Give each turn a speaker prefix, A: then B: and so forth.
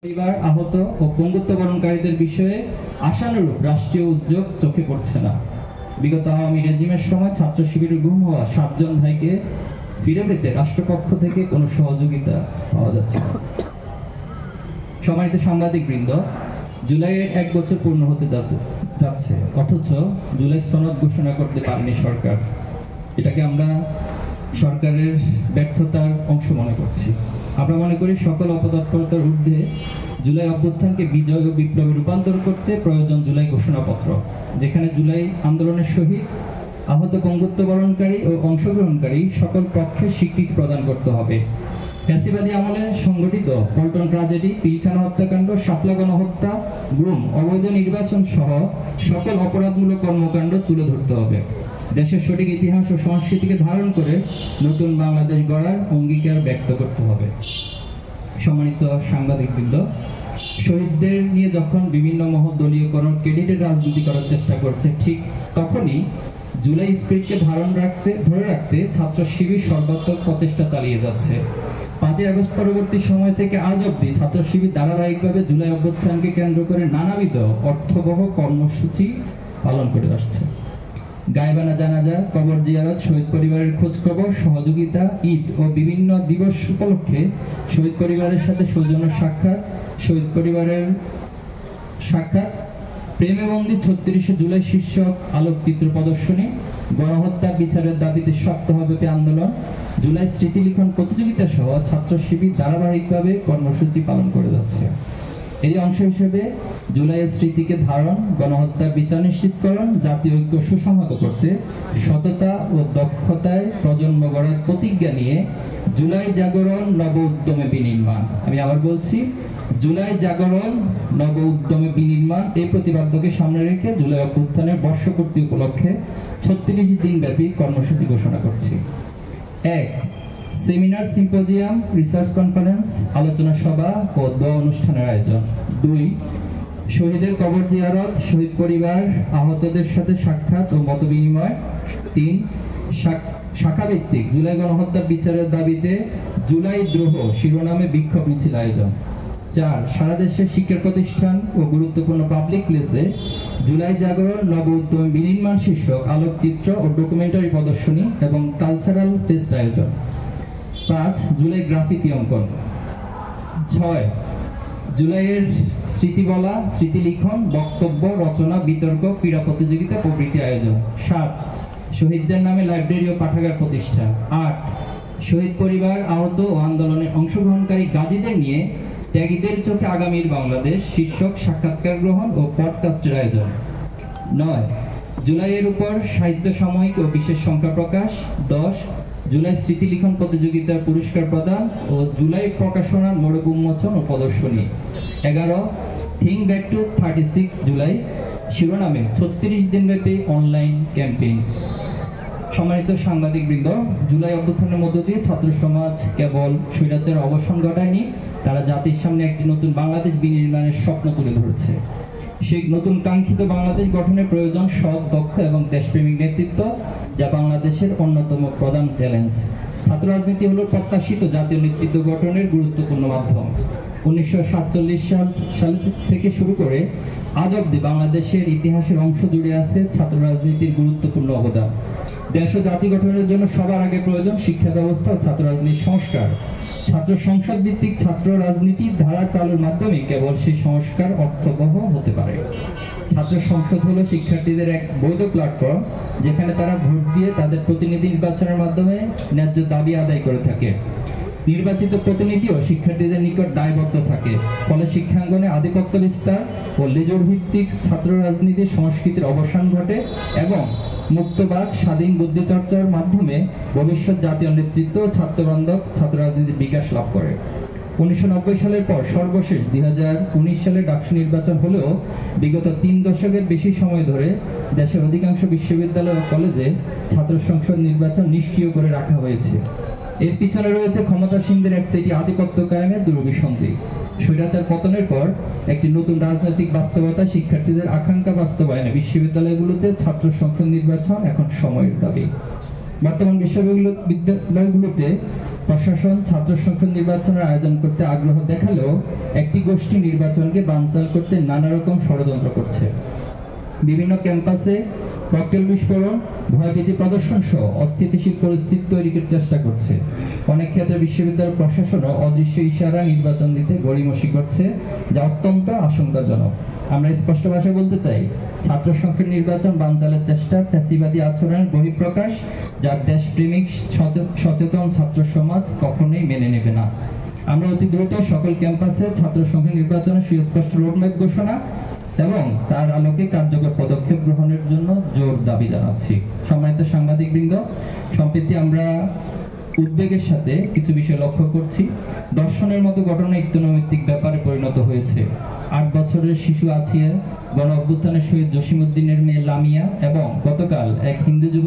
A: পরিবার আহত ও পঙ্গুত্ব বরণকারীদের বিষয়ে আশানুরূপ রাষ্ট্রীয় উদ্যোগ চোখে পড়ছে না। বিগত আওয়ামী রেজিমের সময় ছাত্র শিবিরে গুম হওয়া 7 জন ভাইকে ফিরে পেতে রাষ্ট্রপক্ষ থেকে কোনো সহযোগিতা পাওয়া যাচ্ছে না। সম্মানিত সাংবাদিকবৃন্দ, জুলাইয়ের 1 বছর পূর্ণ হতে যাচ্ছে, অথচ জুলাই সনদ ঘোষণা করতে পারেনি সরকার। এটাকে আমরা সরকারের ব্যর্থতার অংশ মনে করছি। আমরা মনে করি সকল অপতৎপরতার ঊর্ধ্বে জুলাই অভ্যুত্থানকে বিজয় ও বিপ্লবে রূপান্তর করতে প্রয়োজন জুলাই ঘোষণাপত্র, যেখানে জুলাই আন্দোলনের শহীদ, আহত, পঙ্গুত্ব বরণকারী ও অংশগ্রহণকারী সকল পক্ষে স্বীকৃতি প্রদান করতে হবে। ফ্যাসিবাদী আমলে সংগঠিত পল্টন ট্র্যাজেডি, পিলখানা হত্যাকাণ্ড, শাপলা গণহত্যা, গুম, অবৈধ নির্বাচন সহ সকল অপরাধমূলক কর্মকাণ্ড তুলে ধরতে হবে। দেশের সঠিক ইতিহাস ও সংস্কৃতিকে ধারণ করে নতুন বাংলাদেশ গড়ার অঙ্গীকার ব্যক্ত করতে হবে। সম্মানিত সাংবাদিকবৃন্দ, শহীদদের নিয়ে যখন বিভিন্ন মহল দলীয়করণ, ক্রেডিটের রাজনীতি করার চেষ্টা করছে, ঠিক তখনই জুলাই স্পিরিটকে ধরে রাখতে ছাত্র শিবির সর্বাত্মক প্রচেষ্টা চালিয়ে যাচ্ছে। 5ই আগস্ট পরবর্তী সময় থেকে আজ অবধি ছাত্র শিবির ধারাবাহিকভাবে জুলাই অভ্যুত্থানকে কেন্দ্র করে নানাবিধ অর্থবহ কর্মসূচি পালন করে আসছে। গায়েবানা জানাজা, কবর জিয়ারত, শহীদ পরিবারের খোঁজ খবর, সহযোগিতা, ঈদ ও বিভিন্ন দিবস উপলক্ষে শহীদ পরিবারের সাথে সৌজন্য সাক্ষাৎ, শহীদ পরিবারের সাক্ষাৎ, প্রেমে বন্দী 36শে জুলাই শীর্ষক আলোকচিত্র প্রদর্শনী, গণহত্যা বিচারের দাবিতে সপ্তাহব্যাপী আন্দোলন, জুলাই স্মৃতিলিখন প্রতিযোগিতা সহ ছাত্র শিবির ধারাবাহিকভাবে কর্মসূচি পালন করে যাচ্ছে। এই অংশ হিসেবে জুলাইয়ের স্মৃতিকে ধারণ, গণহত্যার বিচার নিশ্চিতকরণ, জাতীয় ঐক্য সুসংহত করতে সততা ও দক্ষতায় প্রজন্ম গড়ার প্রতিজ্ঞা নিয়ে জুলাই জাগরণ নব উদ্যমে বিনির্মাণ, আমি আবার বলছি, জুলাই জাগরণ নব উদ্যমে বিনির্মাণ এই প্রতিপাদ্যকে সামনে রেখে জুলাই অভ্যুত্থানের বর্ষপূর্তি উপলক্ষে 36 দিনব্যাপী কর্মসূচি ঘোষণা করছি। 1. সেমিনার, সিম্পোজিয়াম, রিসার্চ কনফারেন্স, আলোচনা সভা ও দোয়া অনুষ্ঠানের আয়োজন। 2. শহীদের কবর জিয়ারত, শহীদ পরিবার, আহতদের সাথে সাক্ষাৎ ও মত বিনিময়। 3. শাখাভিত্তিক জুলাই গণহত্যার বিচারের দাবিতে জুলাই দ্রোহ শিরোনামে বিক্ষোভ মিছিল আয়োজন। 4. সারা দেশের শিক্ষা প্রতিষ্ঠান ও গুরুত্বপূর্ণ পাবলিক প্লেসে জুলাই জাগরণ নব উদ্যমে বিনির্মাণ শীর্ষক আলোকচিত্র ও ডকুমেন্টারি প্রদর্শনী এবং কালচারাল ফেস্ট আয়োজন। 5. জুলাই গ্রাফিতি অঙ্কন। 6. জুলাইয়ের স্মৃতি বলা, স্মৃতি লিখন, বক্তব্য, রচনা, বিতর্ক, ক্রীড়া প্রতিযোগিতা প্রভৃতি আয়োজন। 7. শহীদদের নামে লাইব্রেরি ও পাঠাগার প্রতিষ্ঠা। 8. শহীদ পরিবার, আহত ও আন্দোলনে অংশগ্রহণকারী গাজীদের নিয়ে ত্যাগীদের চোখে আগামীর বাংলাদেশ শীর্ষক সাক্ষাৎকার গ্রহণ ও পডকাস্টের আয়োজন। 9. জুলাইয়ের উপর সাহিত্য সাময়িক ও বিশেষ সংখ্যা প্রকাশ। 10. জুলাই স্মৃতি লিখন প্রতিযোগিতার পুরস্কার প্রদান ও জুলাই প্রকাশনার মোড়ক উন্মোচন ও প্রদর্শনী। 11. থিঙ্ক ব্যাক টু 36 জুলাই শিরোনামে 36 দিনব্যাপী অনলাইন ক্যাম্পেইন। সম্মানিত সাংবাদিকবৃন্দ, জুলাই অভ্যুত্থানের মধ্য দিয়ে ছাত্র সমাজ কেবল স্বৈরাচারের অবসান ঘটায়নি, তারা জাতির সামনে একটি নতুন বাংলাদেশ বিনির্মাণের স্বপ্ন তুলে ধরেছে। সেই নতুন কাঙ্ক্ষিত বাংলাদেশ গঠনের প্রয়োজন সৎ, দক্ষ এবং দেশপ্রেমিক নেতৃত্ব, যা বাংলাদেশের অন্যতম প্রধান চ্যালেঞ্জ। ছাত্র রাজনীতি হলো প্রত্যাশিত জাতীয় নেতৃত্ব গঠনের গুরুত্বপূর্ণ মাধ্যম। 1947 সাল থেকে শুরু করে আজ অবধি বাংলাদেশের ইতিহাসের অংশ জুড়ে আছে ছাত্র রাজনীতির গুরুত্বপূর্ণ অবদান। দেশ ও জাতি গঠনের জন্য সবার আগে প্রয়োজন শিক্ষা ব্যবস্থা ও ছাত্র রাজনীতির সংস্কার। ছাত্র সংসদ ভিত্তিক ছাত্র রাজনীতির ধারা চালুর মাধ্যমে কেবল সেই সংস্কার অর্থবহ হতে পারে। ছাত্র সংসদ হলো শিক্ষার্থীদের এক বৈধ প্ল্যাটফর্ম, যেখানে তারা ভোট দিয়ে তাদের প্রতিনিধি নির্বাচনের মাধ্যমে ন্যায্য দাবি আদায় করে থাকে। নির্বাচিত প্রতিনিধিও শিক্ষার্থীদের নিকট দায়বদ্ধ থাকে, ফলে শিক্ষাঙ্গনে আধিপত্য বিস্তার ও লেজর ভিত্তিক ছাত্র রাজনীতির সংস্কৃতির অবসান ঘটে এবং মুক্তবাক স্বাধীন বুদ্ধি চর্চার মাধ্যমে ভবিষ্যৎ জাতীয় নেতৃত্ব ও ছাত্রবান্ধব ছাত্র রাজনীতির বিকাশ লাভ করে। 1990 সালের পর সর্বশেষ 2019 সালে ডাকসু নির্বাচন হলেও বিগত 3 দশকের বেশি সময় ধরে দেশের অধিকাংশ বিশ্ববিদ্যালয় ও কলেজে ছাত্র সংসদ নির্বাচন নিষ্ক্রিয় করে রাখা হয়েছে। এর পিছনে রয়েছে ক্ষমতাসীনদের একচেটিয়া আধিপত্য কায়েমের দুরভিসন্ধি। স্বৈরাচার পতনের পর একটি নতুন রাজনৈতিক বাস্তবতা শিক্ষার্থীদের আকাঙ্ক্ষা বাস্তবায়নে বিশ্ববিদ্যালয়গুলোতে ছাত্র সংসদ নির্বাচন এখন সময়ের দাবি। বর্তমান বিশ্ববিদ্যালয়গুলোতে প্রশাসন ছাত্র সংসদ নির্বাচনের আয়োজন করতে আগ্রহ দেখালেও একটি গোষ্ঠী নির্বাচনকে বানচাল করতে নানা রকম ষড়যন্ত্র করছে। বিভিন্ন ক্যাম্পাসে ককটেল বিস্ফোরণ, ভয়ভীতি প্রদর্শন সহ অস্থিতিশীল পরিস্থিতি তৈরির চেষ্টা করছে। অনেক ক্ষেত্রে বিশ্ববিদ্যালয় প্রশাসনও অদৃশ্য ইশারা নির্বাচন দিতে গড়িমসি করছে, যা অত্যন্ত আশঙ্কাজনক। আমরা স্পষ্ট ভাষায় বলতে চাই, ছাত্র সংসদ নির্বাচন বানচালের চেষ্টা ফ্যাসিবাদী আচরণের বহিঃপ্রকাশ, যা দেশপ্রেমিক সচেতন ছাত্র সমাজ কখনোই মেনে নেবে না। আমরা অতি দ্রুত সকল ক্যাম্পাসে ছাত্র সংসদ নির্বাচনের সুস্পষ্ট রোডম্যাপ ঘোষণা এবং তার আলোকে কার্যকর পদক্ষেপ গ্রহণের জন্য জোর দাবি জানাচ্ছি। সম্মানিত সাংবাদিকবৃন্দ, সম্প্রতি আমরা উদ্বেগের সাথে কিছু বিষয় লক্ষ্য করছি। দর্শনের মতো ঘটনা ইত্যনৈমিত্তিক ব্যাপারে পরিণত হয়েছে। 8 বছরের শিশু আছিয়া, গণ অভ্যুত্থানের শহীদ জসিমউদ্দিনের মেয়ে লামিয়া এবং গতকাল এক হিন্দু যুবক